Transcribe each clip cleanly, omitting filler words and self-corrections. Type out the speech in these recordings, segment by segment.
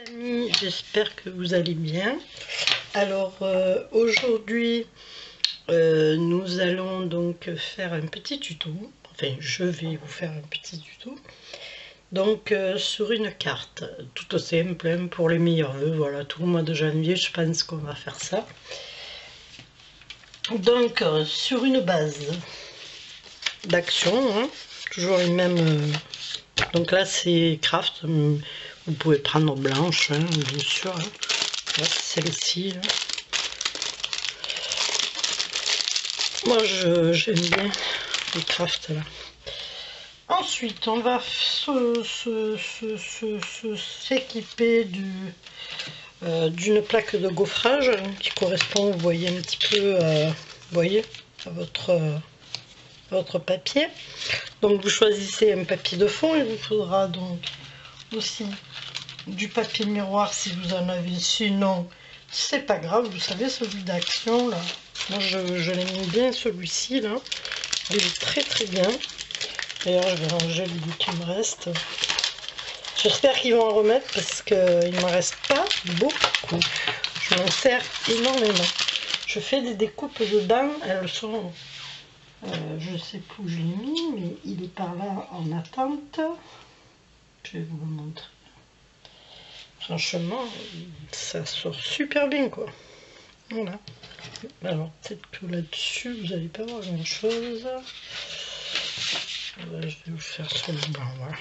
Amis, j'espère que vous allez bien. Alors aujourd'hui nous allons donc faire un petit tuto, enfin je vais vous faire un petit tuto donc sur une carte toute simple hein, pour les meilleurs vœux. Voilà, tout le mois de janvier je pense qu'on va faire ça. Donc sur une base d'action hein, toujours les mêmes donc là c'est craft, vous pouvez prendre blanche hein, bien sûr hein. Voilà, celle-ci hein. Moi j'aime bien les craft là. Ensuite on va s'équiper d'une plaque de gaufrage hein, qui correspond, vous voyez un petit peu voyez, à votre papier. Donc vous choisissez un papier de fond, il vous faudra donc aussi du papier miroir si vous en avez, sinon c'est pas grave, vous savez celui d'action là, moi je l'aime bien celui-ci là, il est très très bien. D'ailleurs je vais ranger lui qui me reste, j'espère qu'ils vont en remettre parce qu'il ne me reste pas beaucoup, je m'en sers énormément, je fais des découpes dedans, elles sont je sais plus où je l'ai mis mais il est par là en attente, je vais vous le montrer. Franchement, ça sort super bien quoi. Voilà. Alors peut-être que là-dessus, vous n'allez pas voir grand-chose. Là, je vais vous faire sur le blanc, voilà.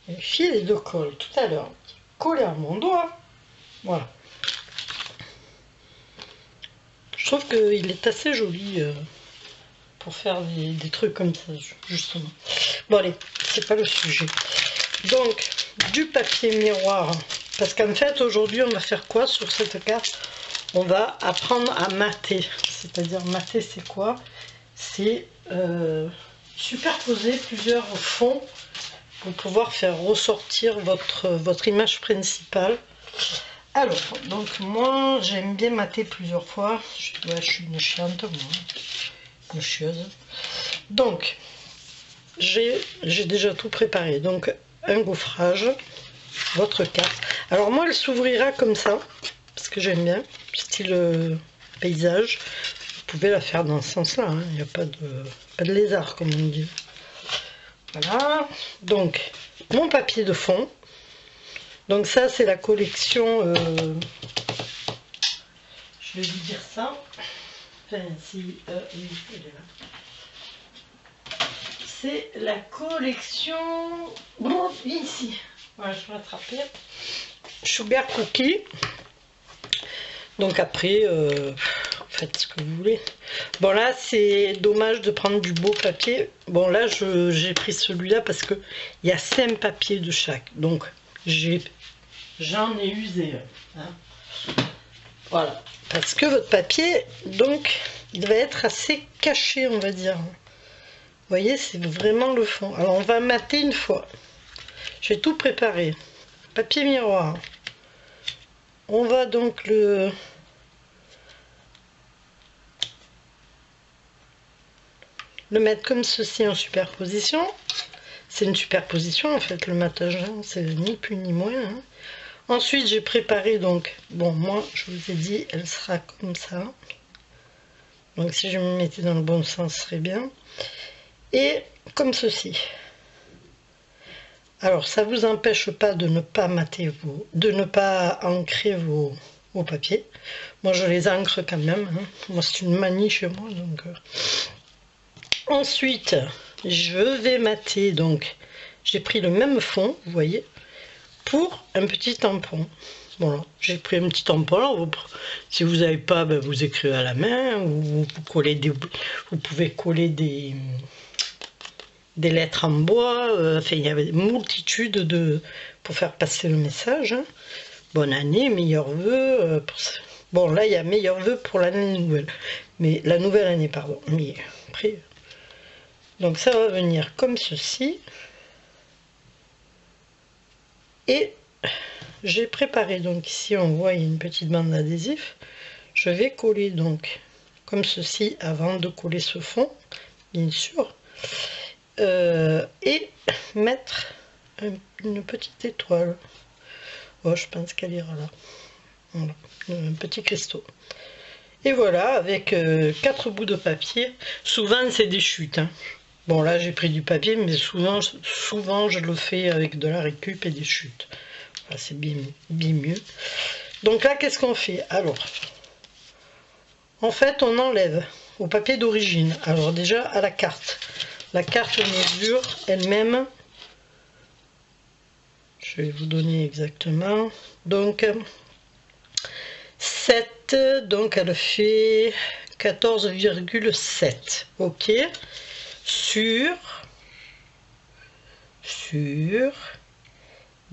Les fils de colle tout à l'heure, collés à mon doigt. Voilà. Je trouve qu'il est assez joli pour faire des trucs comme ça, justement. Bon allez, c'est pas le sujet. Donc, du papier miroir, parce qu'en fait aujourd'hui on va faire quoi sur cette carte? On va apprendre à mater, c'est-à-dire mater c'est quoi? C'est superposer plusieurs fonds pour pouvoir faire ressortir votre image principale. Alors, donc moi j'aime bien mater plusieurs fois, je suis une chiante moi, une chieuse. Donc, j'ai déjà tout préparé, donc un gaufrage, votre carte. Alors moi elle s'ouvrira comme ça, parce que j'aime bien, style paysage. Vous pouvez la faire dans ce sens-là, hein. Il n'y a pas de lézard comme on dit. Voilà, donc mon papier de fond. Donc ça c'est la collection, je vais vous dire ça. Enfin si, oui, elle est là. C'est la collection, bon, ici, voilà, je vais l'attraper, Sugar Cookie. Donc après, faites ce que vous voulez. Bon là, c'est dommage de prendre du beau papier. Bon là, j'ai pris celui-là parce que il y a 5 papiers de chaque. Donc j'en ai usé. Hein. Voilà, parce que votre papier, donc, il va être assez caché, on va dire. Vous voyez, c'est vraiment le fond. Alors, on va mater une fois. J'ai tout préparé. Papier miroir. On va donc le mettre comme ceci en superposition. C'est une superposition, en fait, le matage. Hein. C'est ni plus ni moins. Hein. Ensuite, j'ai préparé, donc, bon, moi, je vous ai dit, elle sera comme ça. Donc, si je me mettais dans le bon sens, ce serait bien. Et comme ceci. Alors ça vous empêche pas de ne pas mater de ne pas ancrer vos papiers. Moi je les ancre quand même, hein. Moi c'est une manie chez moi donc. Ensuite je vais mater, donc j'ai pris le même fond, vous voyez, pour un petit tampon. Voilà, j'ai pris un petit tampon. Alors, si vous n'avez pas, ben, vous écrivez à la main ou vous collez vous pouvez coller des lettres en bois, enfin il y avait une multitude pour faire passer le message. Hein. Bonne année, meilleurs vœux. Bon là il y a meilleurs vœux pour l'année nouvelle, mais la nouvelle année pardon. Mais après, donc ça va venir comme ceci. Et j'ai préparé donc ici on voit il y a une petite bande d'adhésif. Je vais coller donc comme ceci avant de coller ce fond, bien sûr. Et mettre une petite étoile. Oh, je pense qu'elle ira là. Voilà, un petit cristaux. Et voilà, avec 4 bouts de papier. Souvent, c'est des chutes. Hein. Bon, là, j'ai pris du papier, mais souvent, je le fais avec de la récup et des chutes. Voilà, c'est bien mieux. Donc là, qu'est-ce qu'on fait? Alors, en fait, on enlève au papier d'origine. Alors déjà, à la carte. La carte mesure elle-même. Je vais vous donner exactement. Donc, 7, donc elle fait 14,7. Ok. Sur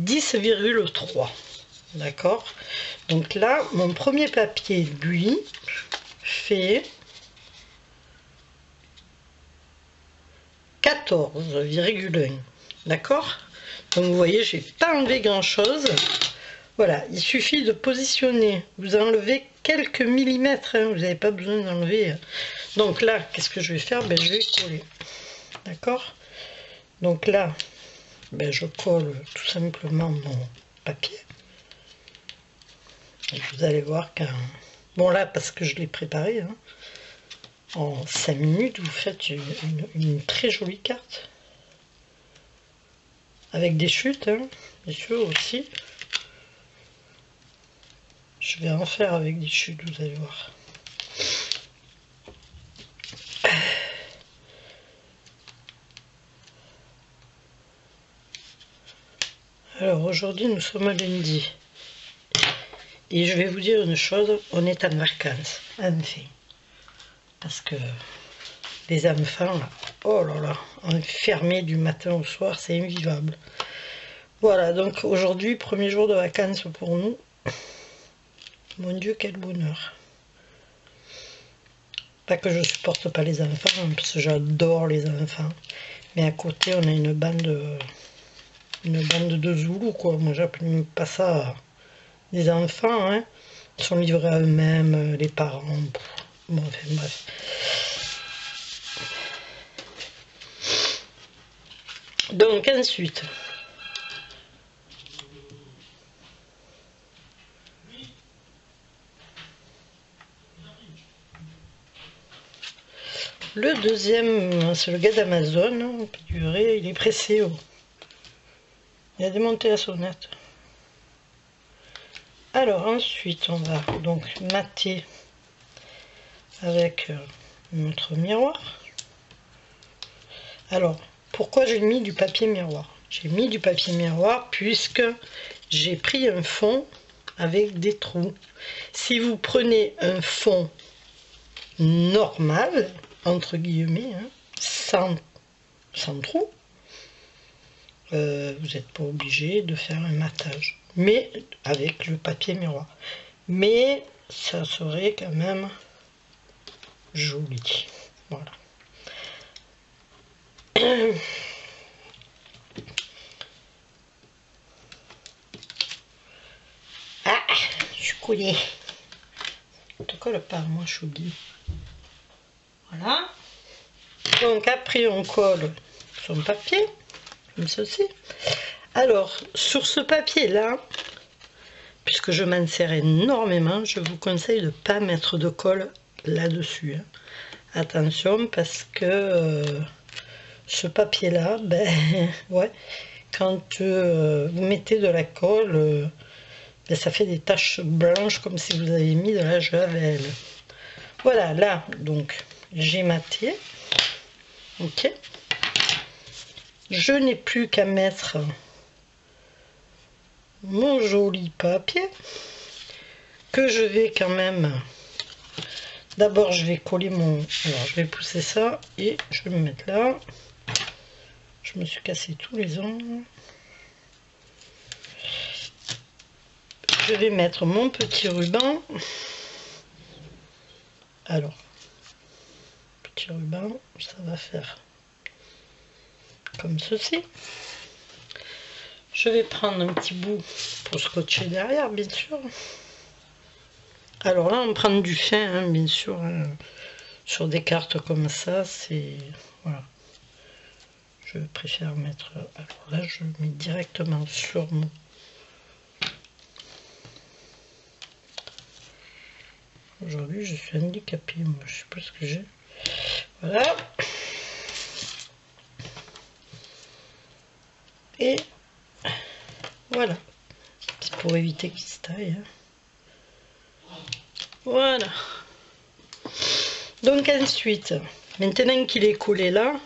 10,3. D'accord. Donc là, mon premier papier, lui, fait 14,1. D'accord. Donc vous voyez, j'ai pas enlevé grand chose. Voilà, il suffit de positionner. Vous enlevez quelques millimètres, hein, vous n'avez pas besoin d'enlever. Donc là, qu'est-ce que je vais faire? Ben, je vais coller. D'accord. Donc là, ben, je colle tout simplement mon papier. Et vous allez voir qu'un... Bon là, parce que je l'ai préparé, hein, en 5 minutes, vous faites une très jolie carte. Avec des chutes, hein, bien sûr aussi. Je vais en faire avec des chutes, vous allez voir. Alors aujourd'hui, nous sommes lundi. Et je vais vous dire une chose, on est en vacances, enfin. Parce que les enfants, là, oh là là, enfermés du matin au soir, c'est invivable. Voilà, donc aujourd'hui, premier jour de vacances pour nous. Mon Dieu, quel bonheur. Pas que je supporte pas les enfants, parce que j'adore les enfants. Mais à côté, on a une bande de Zoulous, quoi. Moi, j'appelle même pas ça des enfants, hein. Ils sont livrés à eux-mêmes, les parents. Bon, enfin, bref. Donc, ensuite... Le deuxième, c'est le gars d'Amazon, il est pressé. Oh. Il a démonté la sonnette. Alors ensuite, on va donc mater avec notre miroir. Alors, pourquoi j'ai mis du papier miroir? J'ai mis du papier miroir puisque j'ai pris un fond avec des trous. Si vous prenez un fond normal, entre guillemets, hein, sans trou, vous n'êtes pas obligé de faire un matage, mais avec le papier miroir. Mais ça serait quand même joli. Voilà. Ah, je suis collée. Ne te colle pas, moi je oublie. Voilà. Donc après on colle son papier, comme ceci. Alors, sur ce papier-là, puisque je m'en sers énormément, je vous conseille de ne pas mettre de colle là-dessus. Hein. Attention, parce que ce papier-là, ben, ouais, quand vous mettez de la colle, ben, ça fait des taches blanches comme si vous avez mis de la javel. Voilà, là, donc, j'ai maté. Ok. Je n'ai plus qu'à mettre mon joli papier que je vais quand même... D'abord, je vais coller mon... Alors, je vais pousser ça et je vais me mettre là. Je me suis cassé tous les ongles. Je vais mettre mon petit ruban. Alors, petit ruban, ça va faire comme ceci. Je vais prendre un petit bout pour scotcher derrière, bien sûr. Alors là, on prend du fin, hein, bien sûr. Hein. Sur des cartes comme ça, c'est... Voilà. Je préfère mettre... Alors là, je mets directement sur mon Aujourd'hui, je suis handicapée. Moi, je sais pas ce que j'ai. Voilà. Et voilà. C'est pour éviter qu'il se taille. Hein. Voilà. Donc ensuite, maintenant qu'il est collé là,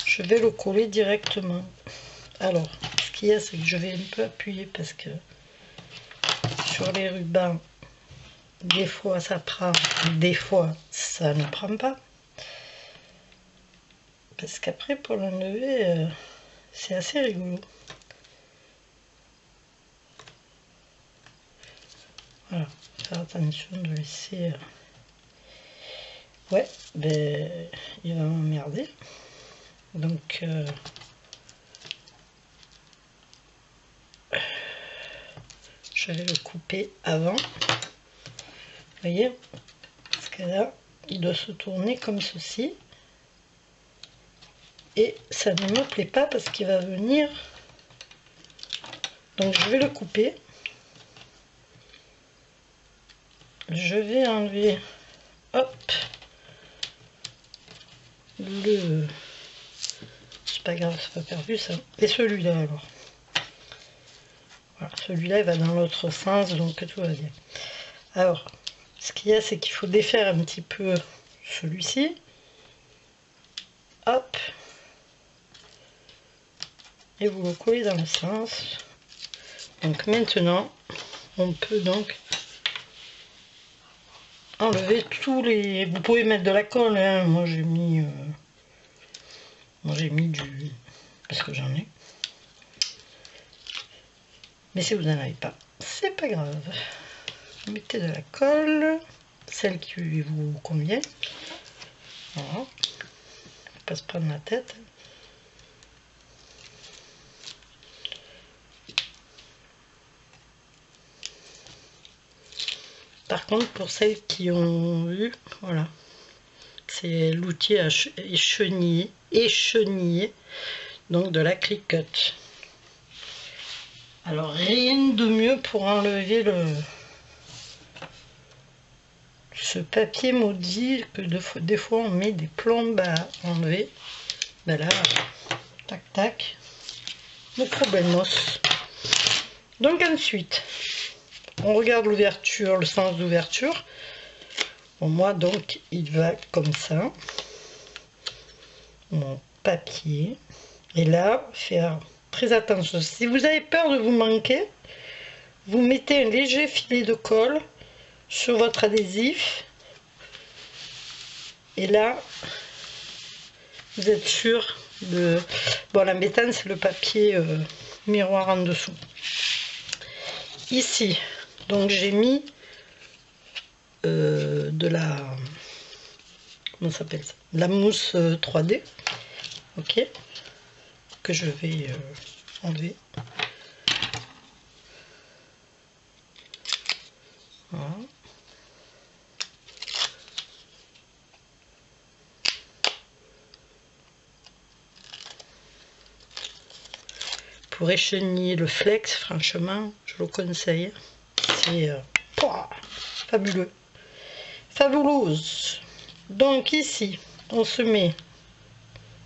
je vais le coller directement. Alors, ce qu'il y a, c'est que je vais un peu appuyer parce que sur les rubans, des fois ça prend, des fois ça ne prend pas. Parce qu'après, pour l'enlever, c'est assez rigolo. Voilà, faire attention de laisser... Ouais, ben, il va m'emmerder. Donc, je vais le couper avant. Vous voyez? Parce que là, il doit se tourner comme ceci. Et ça ne me plaît pas parce qu'il va venir. Donc, je vais le couper. Je vais enlever, hop, le... C'est pas grave, c'est pas perdu ça. Et celui-là alors. Voilà, celui-là il va dans l'autre sens, donc tout va bien. Alors, ce qu'il y a, c'est qu'il faut défaire un petit peu celui-ci. Hop. Et vous le collez dans le sens. Donc maintenant, on peut donc enlever tous les... Vous pouvez mettre de la colle, hein. Moi j'ai mis du... parce que j'en ai. Mais si vous n'en avez pas, c'est pas grave. Mettez de la colle, celle qui vous convient. Voilà. Faut pas se prendre la tête. Par contre, pour celles qui ont vu, voilà, c'est l'outil à écheniller, donc de la cliquette. Alors, rien de mieux pour enlever ce papier maudit que des fois on met des plombes à enlever. Ben là, tac tac, le problemos. Donc ensuite, on regarde l'ouverture, le sens d'ouverture. Bon, moi donc il va comme ça, mon papier. Et là, faire très attention. Si vous avez peur de vous manquer, vous mettez un léger filet de colle sur votre adhésif. Et là, vous êtes sûr de... Bon, l'embêtant, c'est le papier miroir en dessous. Ici, donc j'ai mis de la... Comment ça s'appelle ça? De la mousse 3D. Ok. Que je vais enlever. Voilà. Pour écheniller le flex, franchement, je le conseille. C'est fabuleux. Fabuleuse. Donc ici, on se met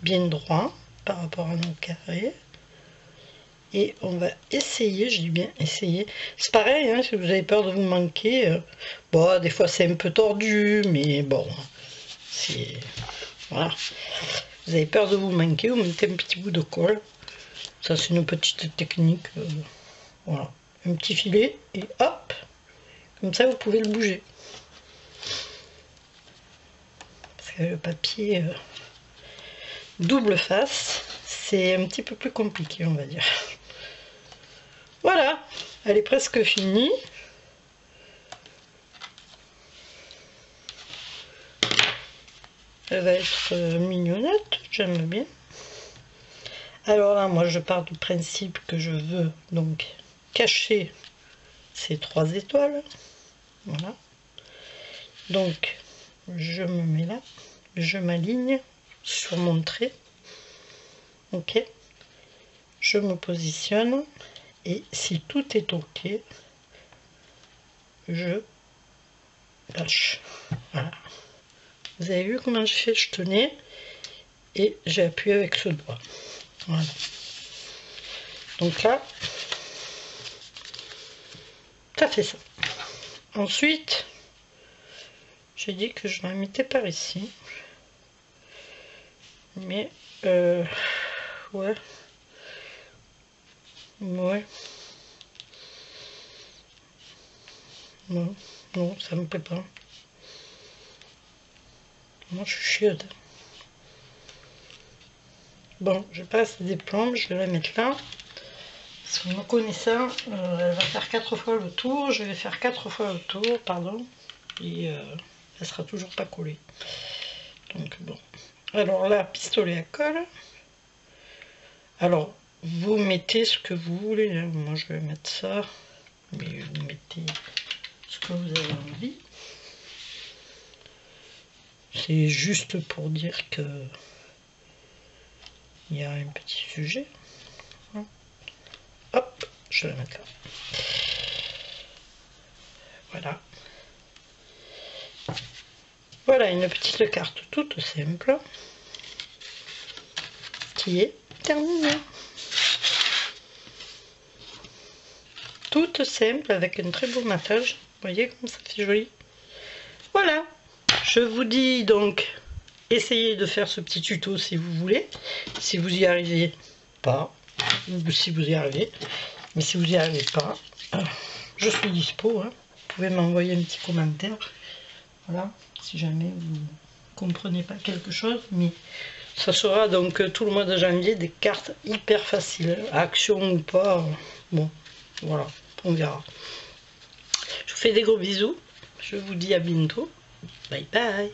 bien droit par rapport à nos carrés. Et on va essayer, je dis bien essayer. C'est pareil, hein, si vous avez peur de vous manquer. Bon, des fois c'est un peu tordu, mais bon, c'est... Voilà. Vous avez peur de vous manquer, vous mettez un petit bout de colle. Ça, c'est une petite technique. Voilà. Un petit filet et hop. Comme ça, vous pouvez le bouger. Parce que le papier double face, c'est un petit peu plus compliqué, on va dire. Voilà. Elle est presque finie. Elle va être mignonnette. J'aime bien. Alors là, moi, je pars du principe que je veux donc cacher ces 3 étoiles. Voilà. Donc, je me mets là. Je m'aligne sur mon trait. Ok. Je me positionne. Et si tout est ok, je Lâche. Voilà. Vous avez vu comment j'ai fait? Je tenais et j'ai appuyé avec ce doigt. Voilà. Donc là, ça fait ça. Ensuite, j'ai dit que je la mettais par ici. Mais, ouais. Ouais. Non, non, ça me plaît pas. Moi, je suis chiotte. Bon, je passe des plombes, je vais la mettre là. Parce que me connaissant, elle va faire 4 fois le tour. Je vais faire 4 fois le tour, pardon. Et elle sera toujours pas collée. Donc bon. Alors là, pistolet à colle. Alors, vous mettez ce que vous voulez. Hein. Moi, je vais mettre ça. Mais vous mettez ce que vous avez envie. C'est juste pour dire que il y a un petit sujet. Hop, je vais la mettre là. Voilà. Voilà une petite carte toute simple qui est terminée. Toute simple avec un très beau matage. Vous voyez comme ça fait joli. Voilà. Je vous dis donc, essayez de faire ce petit tuto si vous voulez. Si vous y arrivez pas, ou si vous y arrivez. Mais si vous y arrivez pas, je suis dispo. Hein. Vous pouvez m'envoyer un petit commentaire. Voilà, si jamais vous ne comprenez pas quelque chose. Mais ça sera donc tout le mois de janvier des cartes hyper faciles. Action ou pas. Bon, voilà, on verra. Je vous fais des gros bisous. Je vous dis à bientôt. Bye bye.